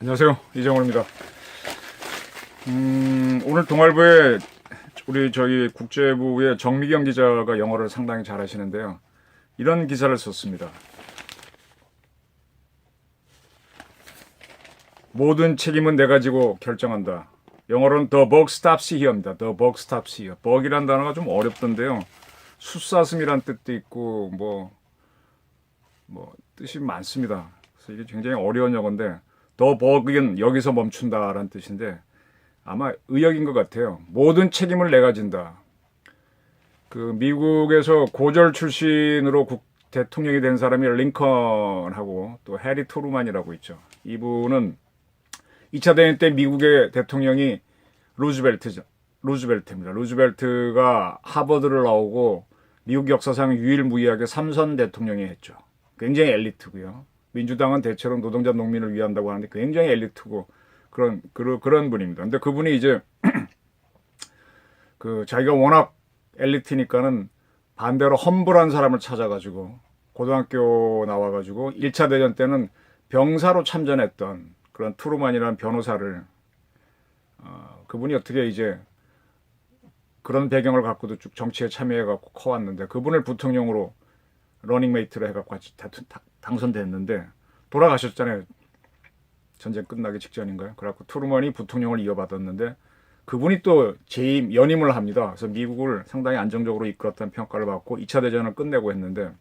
안녕하세요, 이정원입니다. 오늘 동아일보에 저희 국제부의 정미경 기자가 영어를 상당히 잘하시는데요. 이런 기사를 썼습니다. 모든 책임은 내가 지고 결정한다. 영어로는 The buck stops here입니다. The buck stops here. buck이란 단어가 좀 어렵던데요. 숫사슴이란 뜻도 있고 뜻이 많습니다. 그래서 이게 굉장히 어려운 영어인데 The buck은 여기서 멈춘다라는 뜻인데 아마 의역인 것 같아요. 모든 책임을 내가 진다. 그 미국에서 고졸 출신으로 대통령이 된 사람이 링컨하고 또 해리 트루만이라고 있죠. 이분은 2차 대전 때 미국의 대통령이 루즈벨트입니다. 루즈벨트가 하버드를 나오고 미국 역사상 유일무이하게 3선 대통령이 했죠. 굉장히 엘리트고요. 민주당은 대체로 노동자 농민을 위한다고 하는데 굉장히 엘리트고 그런 분입니다. 근데 그분이 이제 자기가 워낙 엘리트니까는 반대로 험불한 사람을 찾아가지고 고등학교 나와가지고 1차 대전 때는 병사로 참전했던 그런 트루만이라는 변호사를 그분이 어떻게 이제 그런 배경을 갖고도 쭉 정치에 참여해갖고 커왔는데 그분을 부통령으로 러닝메이트로 해갖고 같이 당선됐는데 돌아가셨잖아요. 전쟁 끝나기 직전인가요? 그래갖고 트루먼이 부통령을 이어받았는데 그분이 또 재임 연임을 합니다. 그래서 미국을 상당히 안정적으로 이끌었다는 평가를 받고 2차 대전을 끝내고 했는데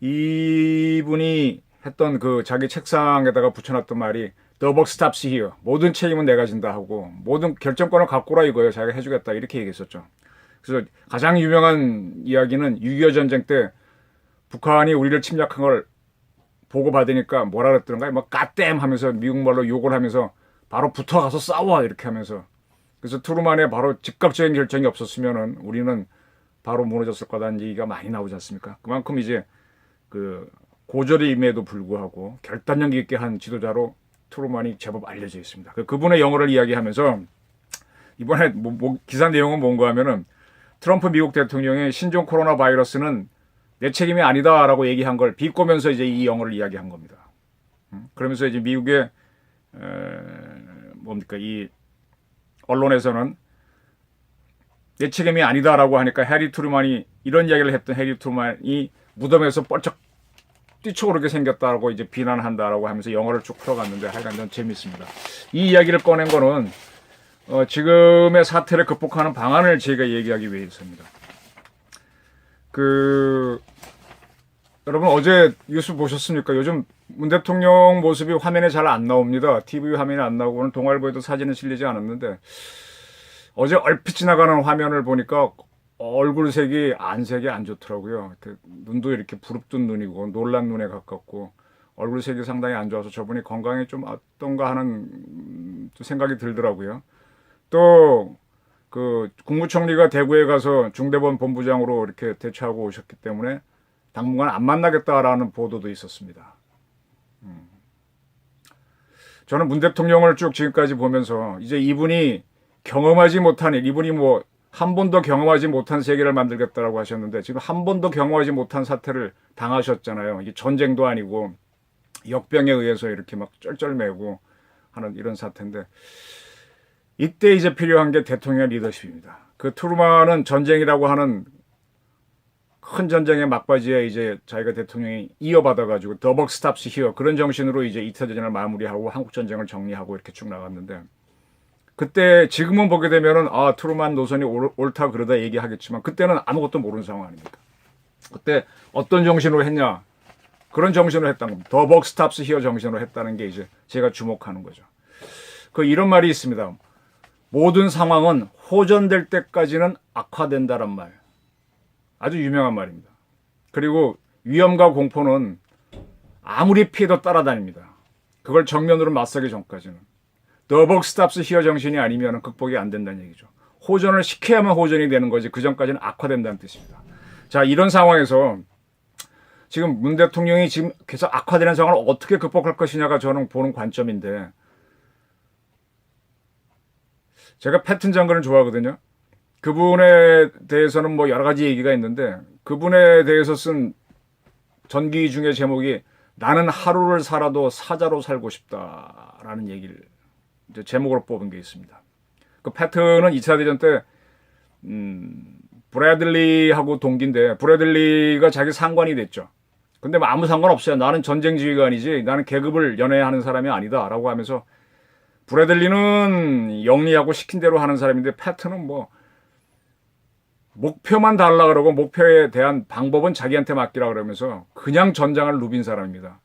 이분이 했던 그 자기 책상에다가 붙여놨던 말이 The buck stops here. 모든 책임은 내가 진다 하고 모든 결정권을 갖고라 이거예요. 자기가 해주겠다 이렇게 얘기했었죠. 그래서 가장 유명한 이야기는 6.25 전쟁 때 북한이 우리를 침략한 걸 보고받으니까 뭐라 그랬더런가 뭐 갓댐 하면서 미국말로 욕을 하면서 바로 붙어가서 싸워 이렇게 하면서 그래서 트루만의 바로 즉각적인 결정이 없었으면은 우리는 바로 무너졌을 거다는 얘기가 많이 나오지 않습니까? 그만큼 이제 그 고졸임에도 불구하고 결단력 있게 한 지도자로 트루만이 제법 알려져 있습니다. 그분의 영어를 이야기하면서 이번에 기사 내용은 뭔가 하면은 트럼프 미국 대통령의 신종 코로나 바이러스는 내 책임이 아니다라고 얘기한 걸 비꼬면서 이제 이 영어를 이야기한 겁니다. 그러면서 이제 미국의 이 언론에서는 내 책임이 아니다라고 하니까 해리 트루만이 이런 이야기를 했던 해리 트루만이 무덤에서 뻘쩍 뛰쳐오르게 생겼다라고 이제 비난한다라고 하면서 영어를 쭉 풀어갔는데 하여간 좀 재밌습니다. 이 이야기를 꺼낸 거는 지금의 사태를 극복하는 방안을 제가 얘기하기 위해서입니다. 여러분 어제 뉴스 보셨습니까? 요즘 문 대통령 모습이 화면에 잘 안 나옵니다. TV 화면에 안 나오고 오늘 동아일보에도 사진은 실리지 않았는데 어제 얼핏 지나가는 화면을 보니까 얼굴색이 안색이 안 좋더라고요. 눈도 이렇게 부릅뜬 눈이고 놀란 눈에 가깝고 얼굴색이 상당히 안 좋아서 저분이 건강이 좀 어떤가 하는 생각이 들더라고요. 또 국무총리가 대구에 가서 중대본 본부장으로 이렇게 대처하고 오셨기 때문에 당분간 안 만나겠다라는 보도도 있었습니다. 저는 문 대통령을 쭉 지금까지 보면서 이제 이분이 경험하지 못한 일, 이분이 한 번도 경험하지 못한 세계를 만들겠다라고 하셨는데 지금 한 번도 경험하지 못한 사태를 당하셨잖아요. 이게 전쟁도 아니고 역병에 의해서 이렇게 막 쩔쩔매고 하는 이런 사태인데 이때 이제 필요한 게 대통령의 리더십입니다. 그 트루만은 전쟁이라고 하는 큰 전쟁의 막바지에 이제 자기가 대통령이 이어받아가지고 The buck stops here 그런 정신으로 이제 2차 대전을 마무리하고 한국 전쟁을 정리하고 이렇게 쭉 나갔는데 그때 지금은 보게 되면은 트루만 노선이 옳다 그러다 얘기하겠지만 그때는 아무것도 모르는 상황 아닙니까? 그때 어떤 정신으로 했냐? 그런 정신으로 했다는 겁니다. The buck stops here 정신으로 했다는 게 이제 제가 주목하는 거죠. 이런 말이 있습니다. 모든 상황은 호전될 때까지는 악화된다란 말. 아주 유명한 말입니다. 그리고 위험과 공포는 아무리 피해도 따라다닙니다. 그걸 정면으로 맞서기 전까지는. The buck stops here 정신이 아니면 극복이 안 된다는 얘기죠. 호전을 시켜야만 호전이 되는 거지 그 전까지는 악화된다는 뜻입니다. 자, 이런 상황에서 지금 문 대통령이 지금 계속 악화되는 상황을 어떻게 극복할 것이냐가 저는 보는 관점인데 제가 패튼 장관을 좋아하거든요. 그분에 대해서는 여러 가지 얘기가 있는데 그분에 대해서 쓴 전기 중에 제목이 나는 하루를 살아도 사자로 살고 싶다라는 얘기를 이제 제목으로 뽑은 게 있습니다. 그 패튼은 2차 대전 때 브래들리하고 동기인데 브래들리가 자기 상관이 됐죠. 근데 뭐 아무 상관없어요. 나는 전쟁 지휘관이지 나는 계급을 연애하는 사람이 아니다 라고 하면서 브래들리는 영리하고 시킨 대로 하는 사람인데 패튼은 뭐 목표만 달라 그러고 목표에 대한 방법은 자기한테 맡기라 그러면서 그냥 전장을 누빈 사람입니다.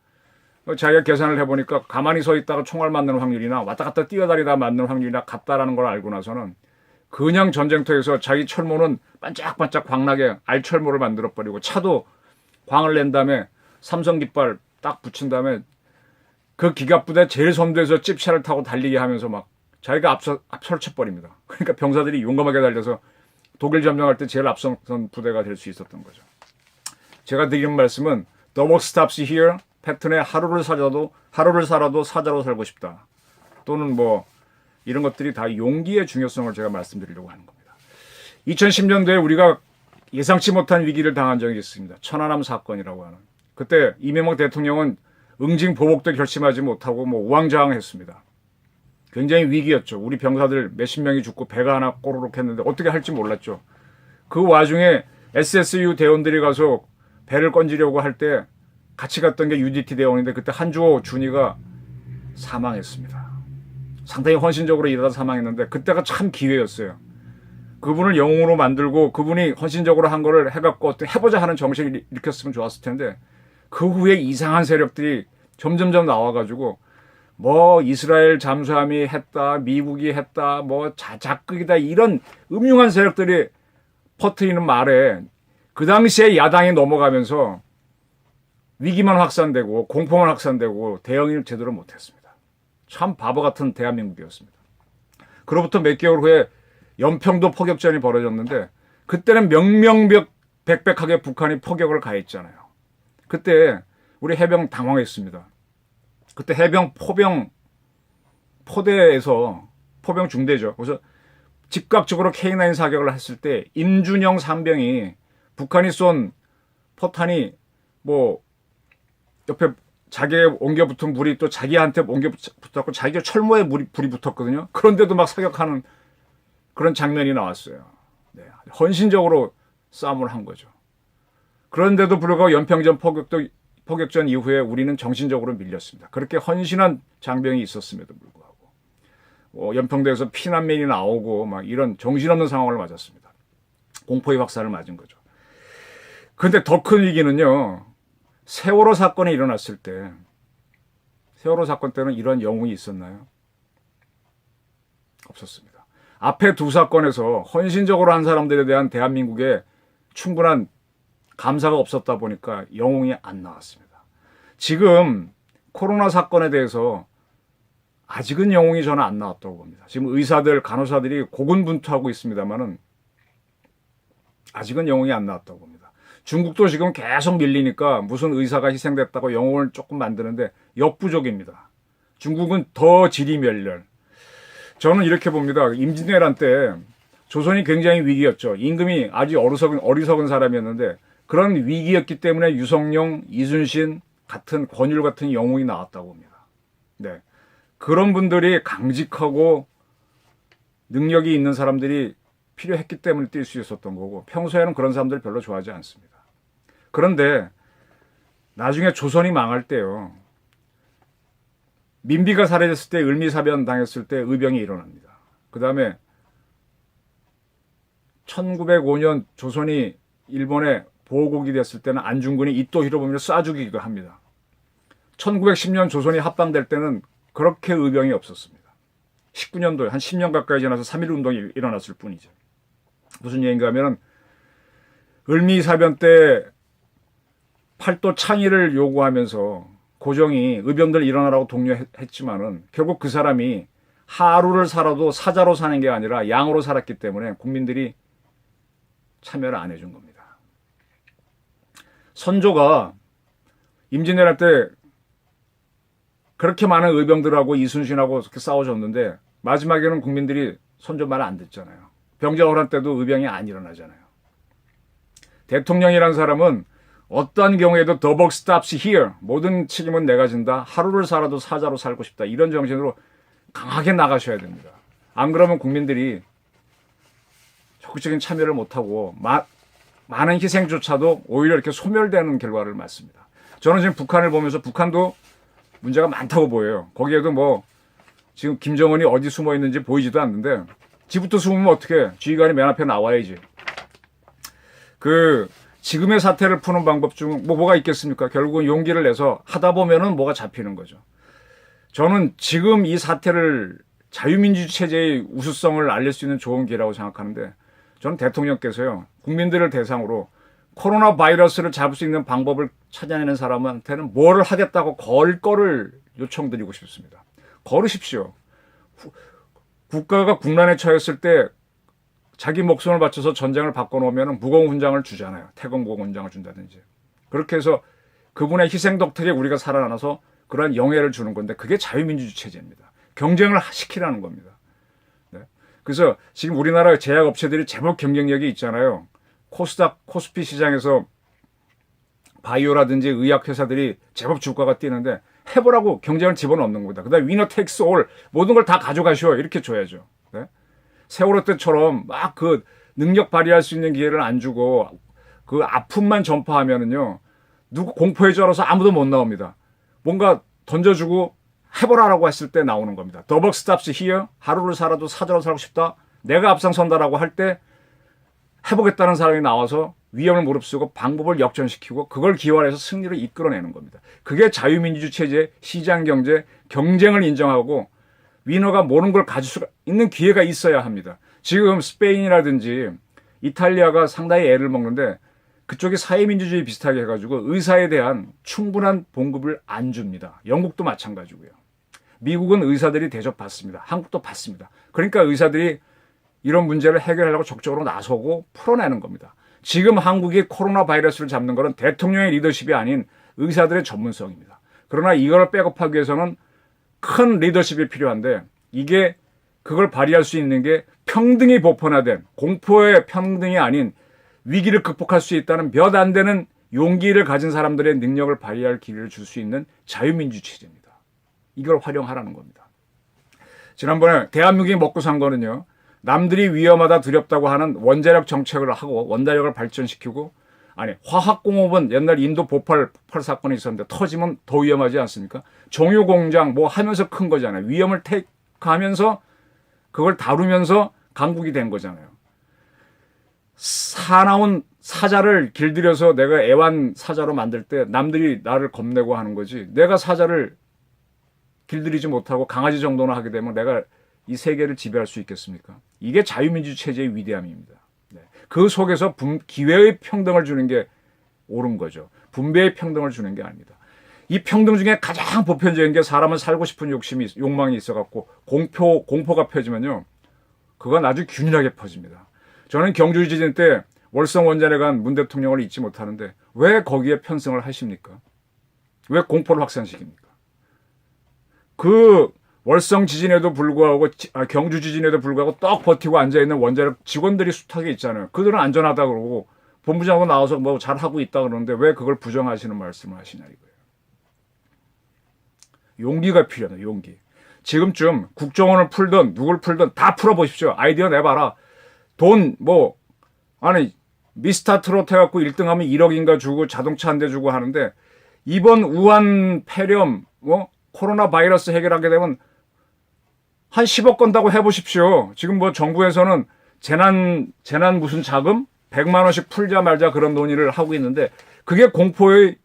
자기가 계산을 해보니까 가만히 서 있다가 총알 맞는 확률이나 왔다 갔다 뛰어다니다 맞는 확률이나 같다라는 걸 알고 나서는 그냥 전쟁터에서 자기 철모는 반짝반짝 광나게 알철모를 만들어버리고 차도 광을 낸 다음에 삼성 깃발 딱 붙인 다음에 그 기갑부대 제일 선두에서 찝차를 타고 달리게 하면서 막 자기가 앞설쳐버립니다. 그러니까 병사들이 용감하게 달려서 독일 점령할 때 제일 앞선 부대가 될 수 있었던 거죠. 제가 드리는 말씀은 The work stops here. 패턴의 하루를 살아도 사자로 살고 싶다. 또는 뭐 이런 것들이 다 용기의 중요성을 제가 말씀드리려고 하는 겁니다. 2010년도에 우리가 예상치 못한 위기를 당한 적이 있습니다. 천안함 사건이라고 하는. 그때 이명박 대통령은 응징 보복도 결심하지 못하고 뭐 우왕좌왕했습니다. 굉장히 위기였죠. 우리 병사들 몇십 명이 죽고 배가 하나 꼬르륵 했는데 어떻게 할지 몰랐죠. 그 와중에 SSU 대원들이 가서 배를 건지려고 할 때 같이 갔던 게 UDT 대원인데 그때 한주호 준이가 사망했습니다. 상당히 헌신적으로 일하다 사망했는데 그때가 참 기회였어요. 그분을 영웅으로 만들고 그분이 헌신적으로 한 거를 해갖고 어떻게 해보자 하는 정신을 일으켰으면 좋았을 텐데 그 후에 이상한 세력들이 점점점 나와가지고 뭐 이스라엘 잠수함이 했다, 미국이 했다, 뭐 자작극이다 이런 음흉한 세력들이 퍼뜨리는 말에 그 당시에 야당이 넘어가면서 위기만 확산되고 공포만 확산되고 대응을 제대로 못했습니다. 참 바보 같은 대한민국이었습니다. 그로부터 몇 개월 후에 연평도 포격전이 벌어졌는데 그때는 명명백백하게 북한이 포격을 가했잖아요. 그때 우리 해병 당황했습니다. 그때 해병 포대에서 포병 중대죠. 그래서 즉각적으로 K9 사격을 했을 때 임준영 상병이 북한이 쏜 포탄이 뭐 옆에 자기에 옮겨 붙은 물이 또 자기한테 옮겨 붙었고 자기가 철모에 불이 붙었거든요. 그런데도 막 사격하는 그런 장면이 나왔어요. 네, 헌신적으로 싸움을 한 거죠. 그런데도 불구하고 연평전 포격전 이후에 우리는 정신적으로 밀렸습니다. 그렇게 헌신한 장병이 있었음에도 불구하고 연평도에서 피난민이 나오고 막 이런 정신없는 상황을 맞았습니다. 공포의 확산을 맞은 거죠. 그런데 더 큰 위기는요. 세월호 사건이 일어났을 때 세월호 사건 때는 이런 영웅이 있었나요? 없었습니다. 앞에 두 사건에서 헌신적으로 한 사람들에 대한 대한민국의 충분한 감사가 없었다 보니까 영웅이 안 나왔습니다. 지금 코로나 사건에 대해서 아직은 영웅이 저는 안 나왔다고 봅니다. 지금 의사들, 간호사들이 고군분투하고 있습니다만은 아직은 영웅이 안 나왔다고 봅니다. 중국도 지금 계속 밀리니까 무슨 의사가 희생됐다고 영웅을 조금 만드는데 역부족입니다. 중국은 더 지리멸렬. 저는 이렇게 봅니다. 임진왜란 때 조선이 굉장히 위기였죠. 임금이 아주 어리석은 사람이었는데 그런 위기였기 때문에 유성룡, 이순신 같은 권율 같은 영웅이 나왔다고 봅니다. 네. 그런 분들이 강직하고 능력이 있는 사람들이 필요했기 때문에 뛸 수 있었던 거고 평소에는 그런 사람들 별로 좋아하지 않습니다. 그런데 나중에 조선이 망할 때요. 민비가 살해됐을 때 을미사변 당했을 때 의병이 일어납니다. 그 다음에 1905년 조선이 일본에 보호국이 됐을 때는 안중근이 이토 히로부미를 쏴죽이기도 합니다. 1910년 조선이 합방될 때는 그렇게 의병이 없었습니다. 19년도에 한 10년 가까이 지나서 3.1운동이 일어났을 뿐이죠. 무슨 얘기인가 하면은 을미사변 때 팔도 창의를 요구하면서 고종이 의병들 일어나라고 독려했지만은 결국 그 사람이 하루를 살아도 사자로 사는 게 아니라 양으로 살았기 때문에 국민들이 참여를 안 해준 겁니다. 선조가 임진왜란 때 그렇게 많은 의병들하고 이순신하고 그렇게 싸워줬는데 마지막에는 국민들이 선조 말을 안 듣잖아요. 병자호란 때도 의병이 안 일어나잖아요. 대통령이라는 사람은 어떠한 경우에도 the buck stops here. 모든 책임은 내가 진다. 하루를 살아도 사자로 살고 싶다. 이런 정신으로 강하게 나가셔야 됩니다. 안 그러면 국민들이 적극적인 참여를 못하고 많은 희생조차도 오히려 이렇게 소멸되는 결과를 맞습니다. 저는 지금 북한을 보면서 북한도 문제가 많다고 보여요. 거기에도 뭐 지금 김정은이 어디 숨어 있는지 보이지도 않는데 지부터 숨으면 어떻게 지휘관이 맨 앞에 나와야지. 지금의 사태를 푸는 방법 중 뭐가 있겠습니까? 결국은 용기를 내서 하다 보면은 뭐가 잡히는 거죠. 저는 지금 이 사태를 자유민주주의 체제의 우수성을 알릴 수 있는 좋은 기회라고 생각하는데 저는 대통령께서요. 국민들을 대상으로 코로나 바이러스를 잡을 수 있는 방법을 찾아내는 사람한테는 뭐를 하겠다고 걸 거를 요청드리고 싶습니다. 걸으십시오. 국가가 국난에 처했을 때 자기 목숨을 바쳐서 전쟁을 바꿔놓으면 무공 훈장을 주잖아요. 태공 무공 훈장을 준다든지. 그렇게 해서 그분의 희생 덕택에 우리가 살아나서 그러한 영예를 주는 건데 그게 자유민주주의 체제입니다. 경쟁을 시키라는 겁니다. 네. 그래서 지금 우리나라 제약업체들이 제법 경쟁력이 있잖아요. 코스닥, 코스피 시장에서 바이오라든지 의약회사들이 제법 주가가 뛰는데 해보라고 경쟁을 집어넣는 겁니다. 그 다음에 위너 텍스 올 모든 걸 다 가져가시오 이렇게 줘야죠. 네? 세월호 때처럼 막 능력 발휘할 수 있는 기회를 안 주고 아픔만 전파하면은요 누구 공포에 쩔어서 아무도 못 나옵니다. 뭔가 던져주고 해보라라고 했을 때 나오는 겁니다. The buck stops here. 하루를 살아도 사자로 살고 싶다. 내가 앞장선다라고 할 때 해보겠다는 사람이 나와서 위험을 무릅쓰고 방법을 역전시키고 그걸 기활해서 승리를 이끌어내는 겁니다. 그게 자유민주주의 체제, 시장경제, 경쟁을 인정하고 위너가 모든 걸 가질 수 있는 기회가 있어야 합니다. 지금 스페인이라든지 이탈리아가 상당히 애를 먹는데 그쪽이 사회민주주의 비슷하게 해가지고 의사에 대한 충분한 봉급을 안 줍니다. 영국도 마찬가지고요. 미국은 의사들이 대접받습니다. 한국도 받습니다. 그러니까 의사들이 이런 문제를 해결하려고 적극적으로 나서고 풀어내는 겁니다. 지금 한국이 코로나 바이러스를 잡는 것은 대통령의 리더십이 아닌 의사들의 전문성입니다. 그러나 이걸 백업하기 위해서는 큰 리더십이 필요한데 그걸 발휘할 수 있는 게 평등이 보편화된 공포의 평등이 아닌 위기를 극복할 수 있다는 몇 안 되는 용기를 가진 사람들의 능력을 발휘할 기회를 줄 수 있는 자유민주주의 체제입니다. 이걸 활용하라는 겁니다. 지난번에 대한민국이 먹고 산 거는요. 남들이 위험하다 두렵다고 하는 원자력 정책을 하고 원자력을 발전시키고 화학공업은 옛날 인도 폭발 사건이 있었는데 터지면 더 위험하지 않습니까? 정유공장 하면서 큰 거잖아요. 위험을 택하면서 그걸 다루면서 강국이 된 거잖아요. 사나운 사자를 길들여서 내가 애완 사자로 만들 때 남들이 나를 겁내고 하는 거지 내가 사자를 길들이지 못하고 강아지 정도나 하게 되면 내가 이 세계를 지배할 수 있겠습니까? 이게 자유민주주의 체제의 위대함입니다. 네. 그 속에서 기회의 평등을 주는 게 옳은 거죠. 분배의 평등을 주는 게 아닙니다. 이 평등 중에 가장 보편적인 게 사람은 살고 싶은 욕망이 있어갖고 공포가 펴지면요. 그건 아주 균일하게 퍼집니다. 저는 경주 지진 때 월성 원전에 간 문 대통령을 잊지 못하는데 왜 거기에 편승을 하십니까? 왜 공포를 확산시킵니까? 월성 지진에도 불구하고 경주 지진에도 불구하고 떡 버티고 앉아있는 원자력 직원들이 숱하게 있잖아요. 그들은 안전하다 그러고 본부장으로 나와서 잘하고 있다 그러는데 왜 그걸 부정하시는 말씀을 하시냐 이거예요. 용기가 필요하다. 용기. 지금쯤 국정원을 풀든 누굴 풀든 다 풀어보십시오. 아이디어 내봐라. 돈 미스터트롯 해갖고 1등하면 1억인가 주고 자동차 한 대 주고 하는데 이번 우한 폐렴 코로나 바이러스 해결하게 되면 한 10억 건다고 해보십시오. 지금 정부에서는 재난 무슨 자금 100만 원씩 풀자 말자 그런 논의를 하고 있는데 그게 공포의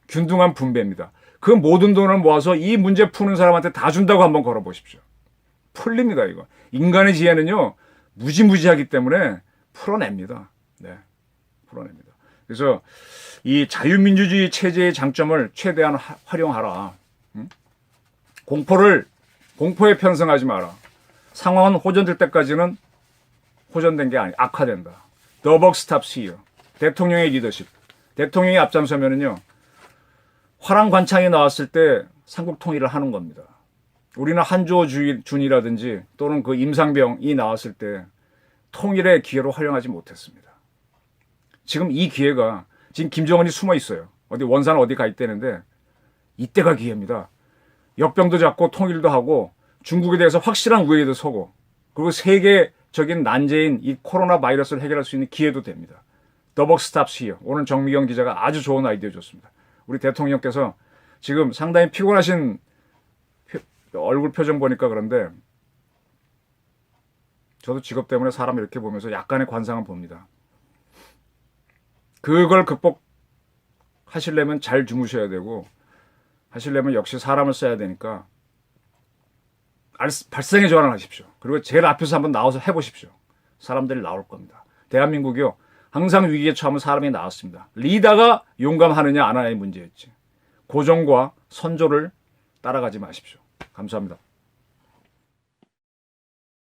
균등한 분배입니다. 그 모든 돈을 모아서 이 문제 푸는 사람한테 다 준다고 한번 걸어보십시오. 풀립니다 이거. 인간의 지혜는요 무지무지하기 때문에 풀어냅니다. 네, 풀어냅니다. 그래서 이 자유민주주의 체제의 장점을 최대한 활용하라. 공포에 편승하지 마라. 상황은 호전될 때까지는 호전된 게 악화된다. The buck stops here. 대통령의 리더십. 대통령이 앞장서면은요. 화랑관창이 나왔을 때 삼국 통일을 하는 겁니다. 우리는 한조준이라든지 또는 임상병이 나왔을 때 통일의 기회로 활용하지 못했습니다. 지금 이 기회가 지금 김정은이 숨어 있어요. 어디 원산 어디 가 있다는데 이때가 기회입니다. 역병도 잡고 통일도 하고 중국에 대해서 확실한 우회에도 서고 그리고 세계적인 난제인 이 코로나 바이러스를 해결할 수 있는 기회도 됩니다. 더벅 스탑스 히어. 오늘 정미경 기자가 아주 좋은 아이디어 줬습니다. 우리 대통령께서 지금 상당히 피곤하신 얼굴 표정 보니까 그런데 저도 직업 때문에 사람 이렇게 보면서 약간의 관상은 봅니다. 그걸 극복하시려면 잘 주무셔야 되고 하시려면 역시 사람을 써야 되니까 발상의 전환을 하십시오. 그리고 제일 앞에서 한번 나와서 해보십시오. 사람들이 나올 겁니다. 대한민국이요. 항상 위기에 처하면 사람이 나왔습니다. 리더가 용감하느냐 안 하느냐의 문제였지. 고정과 선조를 따라가지 마십시오. 감사합니다.